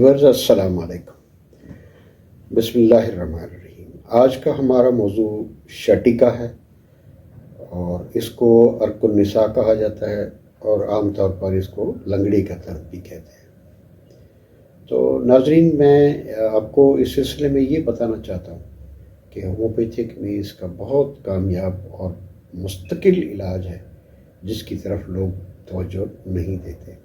Viewers अस्सलाम वालेकुम। बिस्मिल्लाहिर्रहमानिर्रहीम। आज का हमारा मौजू शटीका है और इसको अर्कुन्निसा कहा जाता है और आम तौर पर इसको लंगड़ी का दर्द भी कहते हैं। तो नाजरीन, मैं आपको इस सिलसिले में ये बताना चाहता हूँ कि होम्योपैथिक में इसका बहुत कामयाब और मुस्तकिल इलाज है जिसकी तरफ लोग तवज्जो नहीं देते।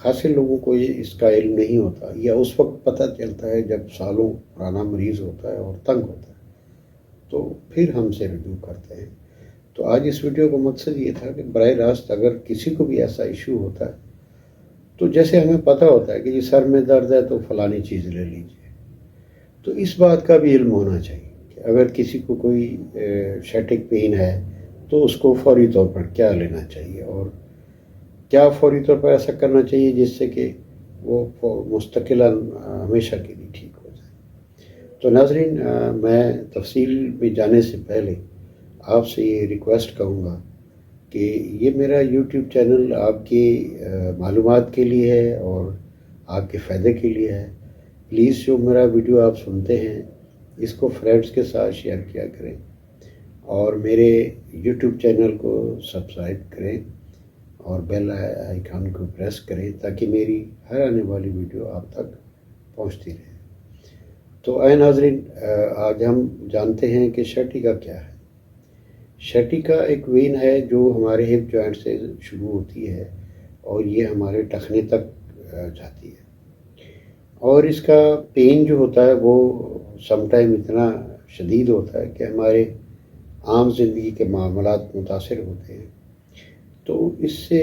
खासे लोगों को ये इसका इल्म नहीं होता या उस वक्त पता चलता है जब सालों पुराना मरीज़ होता है और तंग होता है, तो फिर हमसे रजू करते हैं। तो आज इस वीडियो का मकसद ये था कि बराह रास्त अगर किसी को भी ऐसा इशू होता है तो जैसे हमें पता होता है कि जी सर में दर्द है तो फलानी चीज़ ले लीजिए, तो इस बात का भी इल्म होना चाहिए कि अगर किसी को कोई शैटिक पेन है तो उसको फौरी तौर पर क्या लेना चाहिए और क्या फौरी तौर पर ऐसा करना चाहिए जिससे कि वो मुस्तकिलन हमेशा के लिए ठीक हो जाए। तो नाज़रीन, मैं तफसील में जाने से पहले आपसे ये रिक्वेस्ट करूँगा कि ये मेरा यूट्यूब चैनल आपकी मालूमात के लिए है और आपके फ़ायदे के लिए है। प्लीज़ जो मेरा वीडियो आप सुनते हैं इसको फ्रेंड्स के साथ शेयर किया करें और मेरे यूट्यूब चैनल को सब्सक्राइब करें और बेल आइकन को प्रेस करें ताकि मेरी हर आने वाली वीडियो आप तक पहुंचती रहे। तो आए नाज़रीन, आज हम जानते हैं कि शटीका क्या है। शटीका एक वेन है जो हमारे हिप जॉइंट से शुरू होती है और ये हमारे टखने तक जाती है और इसका पेन जो होता है वो समटाइम इतना शदीद होता है कि हमारे आम ज़िंदगी के मामलात मुतासिर होते हैं। तो इससे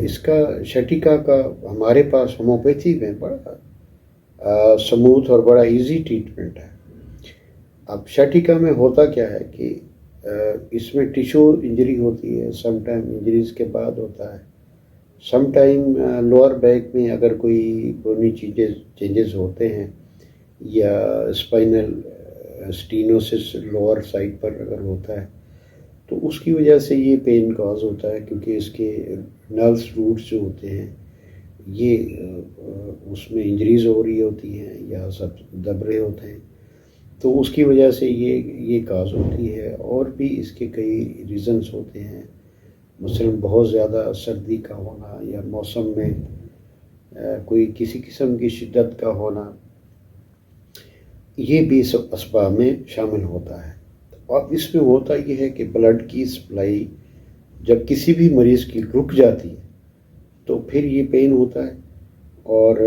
इसका शटीका का हमारे पास होम्योपैथी में बड़ा स्मूथ और बड़ा इजी ट्रीटमेंट है। अब शटीका में होता क्या है कि इसमें टिश्यू इंजरी होती है, सम टाइम इंजरीज के बाद होता है, सम टाइम लोअर बैक में अगर कोई पुरानी चीज़ें चेंजेस होते हैं या स्पाइनल स्टीनोसिस लोअर साइड पर अगर होता है तो उसकी वजह से ये पेन कॉज होता है, क्योंकि इसके नर्व्स रूट्स जो होते हैं ये उसमें इंजरीज हो रही होती हैं या सब दब रहे होते हैं, तो उसकी वजह से ये काज होती है। और भी इसके कई रीज़न्स होते हैं, मसलन बहुत ज़्यादा सर्दी का होना या मौसम में कोई किसी किस्म की शिद्दत का होना, ये भी सब असबाब में शामिल होता है। और इसमें होता ये है कि ब्लड की सप्लाई जब किसी भी मरीज़ की रुक जाती है तो फिर ये पेन होता है। और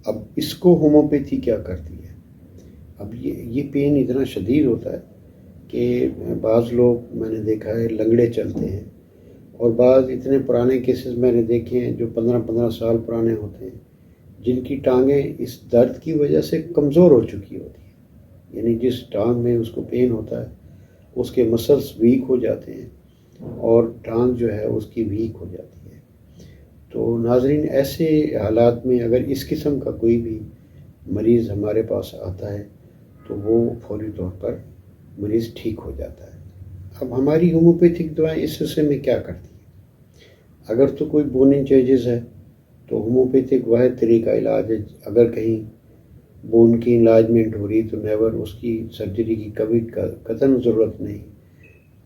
अब इसको होम्योपैथी क्या करती है, अब ये पेन इतना शदीद होता है कि बाज़ लोग मैंने देखा है लंगड़े चलते हैं और बाज़ इतने पुराने केसेस मैंने देखे हैं जो 15-15 साल पुराने होते हैं जिनकी टांगें इस दर्द की वजह से कमज़ोर हो चुकी होती हैं। यानी जिस टांग में उसको पेन होता है उसके मसल्स वीक हो जाते हैं और टांग जो है उसकी वीक हो जाती है। तो नाजरीन, ऐसे हालात में अगर इस किस्म का कोई भी मरीज़ हमारे पास आता है तो वो फौरी तौर पर मरीज़ ठीक हो जाता है। अब हमारी होम्योपैथिक दवाएं इस हिस्से में क्या करती हैं, अगर तो कोई बोनिंग चेंजेस है तो होम्योपैथिक वाहिद तरीका इलाज है। अगर कहीं बोन की इलाजमेंट हो रही तो नेवर उसकी सर्जरी की कभी कतन ज़रूरत नहीं,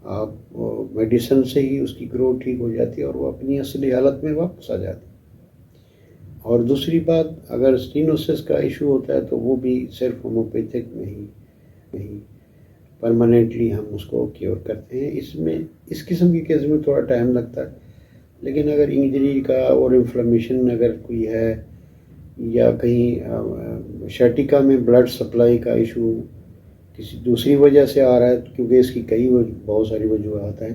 आप मेडिसिन से ही उसकी ग्रोथ ठीक हो जाती है और वो अपनी असली हालत में वापस आ जाती है। और दूसरी बात, अगर स्टीनोसिस का इशू होता है तो वो भी सिर्फ होम्योपैथिक में ही परमानेंटली हम उसको क्योर करते हैं। इसमें इस किस्म की केस में थोड़ा टाइम लगता है, लेकिन अगर इंजरी का और इन्फ्लेमेशन अगर कोई है या कहीं शटीका में ब्लड सप्लाई का इशू किसी दूसरी वजह से आ रहा है, क्योंकि इसकी बहुत सारी वजूहत हैं,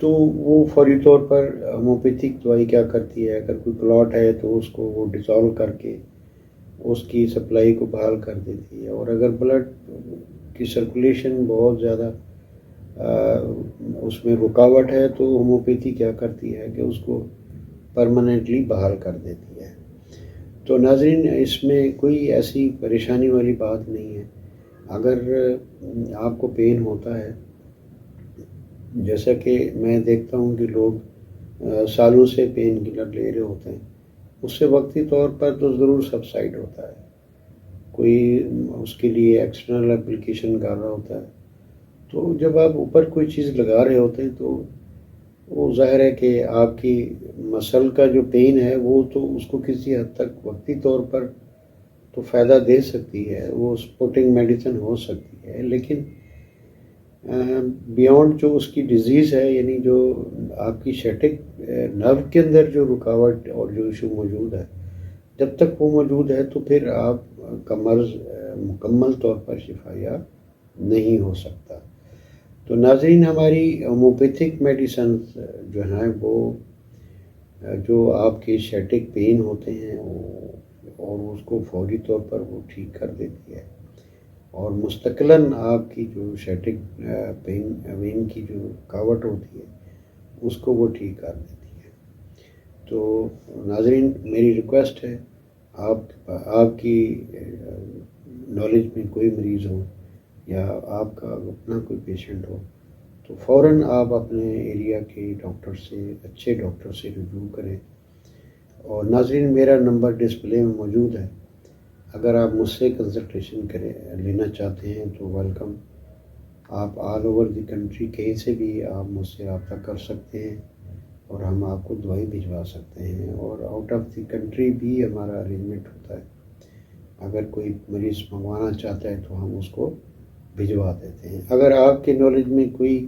तो वो फौरी तौर पर होम्योपैथिक दवाई क्या करती है, अगर कोई क्लॉट है तो उसको वो डिसॉल्व करके उसकी सप्लाई को बहाल कर देती है। और अगर ब्लड की सर्कुलेशन बहुत ज़्यादा उसमें रुकावट है तो होम्योपैथी क्या करती है कि उसको परमानेंटली बहाल कर देती है। तो नाज़रीन, इसमें कोई ऐसी परेशानी वाली बात नहीं है। अगर आपको पेन होता है, जैसा कि मैं देखता हूँ कि लोग सालों से पेन किलर ले रहे होते हैं اس سے وقتی طور پر تو ضرور سبسائڈ ہوتا ہے، کوئی اس کے لیے ایکسٹرنل اپلیکیشن کر رہا ہوتا ہے. تو جب آپ اوپر کوئی چیز لگا رہے ہوتے ہیں تو وہ ظاہر ہے کہ آپ کی مسل کا جو پین ہے وہ تو اس کو کسی حد تک وقتی طور پر تو فائدہ دے سکتی ہے، وہ سپورٹنگ میڈیسن ہو سکتی ہے، لیکن بیونڈ جو اس کی ڈیزیز ہے، یعنی جو آپ کی شیٹک نرو کے اندر جو رکاوٹ اور جو ایشو موجود ہے، جب تک وہ موجود ہے تو پھر آپ کا مرض مکمل طور پر شفا یاب نہیں ہو سکتا. تو ناظرین، ہماری ہومیوپیتھک میڈیسنز جو ہیں وہ جو آپ کے شیٹک پین ہوتے ہیں اور اس کو فوری طور پر وہ ٹھیک کر دیتی ہے، اور مستقلاً آپ کی جو شیٹک وین کی جو رکاوٹ ہوتی ہے اس کو وہ ٹھیک کر دیتی ہے. تو ناظرین، میری ریکویسٹ ہے، آپ کی نالج میں کوئی مریض ہو یا آپ کا اپنا کوئی پیشنٹ ہو تو فوراً آپ اپنے ایریا کے ڈاکٹر سے، اچھے ڈاکٹر سے رجوع کریں. اور ناظرین، میرا نمبر ڈسپلے میں موجود ہے، اگر آپ مجھ سے کنسلٹیشن لینا چاہتے ہیں تو ویلکم. آپ آل اوور دی کنٹری کہیں سے بھی آپ مجھ سے رابطہ کر سکتے ہیں اور ہم آپ کو دوائی بھجوا سکتے ہیں، اور آؤٹ آف دی کنٹری بھی ہمارا ارینجمنٹ ہوتا ہے. اگر کوئی مریض منگوانا چاہتا ہے تو ہم اس کو بھجوا دیتے ہیں. اگر آپ کے نالج میں کوئی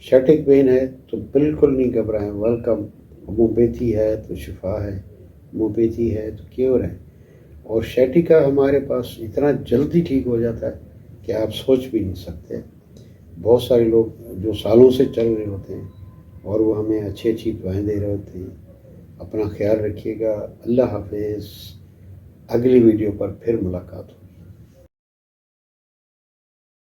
شیٹک پین ہے تو بالکل نہیں گھبرائیں، ویلکم. ہومیوپیتھی ہے تو شفا ہے، ہومیوپیتھی ہے تو کیور ہے، اور شیٹکا ہمارے پاس اتنا جلدی ٹھیک ہو جاتا ہے کہ آپ سوچ بھی نہیں سکتے. بہت سارے لوگ جو سالوں سے چل رہے ہوتے ہیں اور وہ ہمیں اچھی دعائیں دے رہے ہوتے ہیں. اپنا خیال رکھیے گا. اللہ حافظ. اگلی ویڈیو پر پھر ملاقات ہوگی.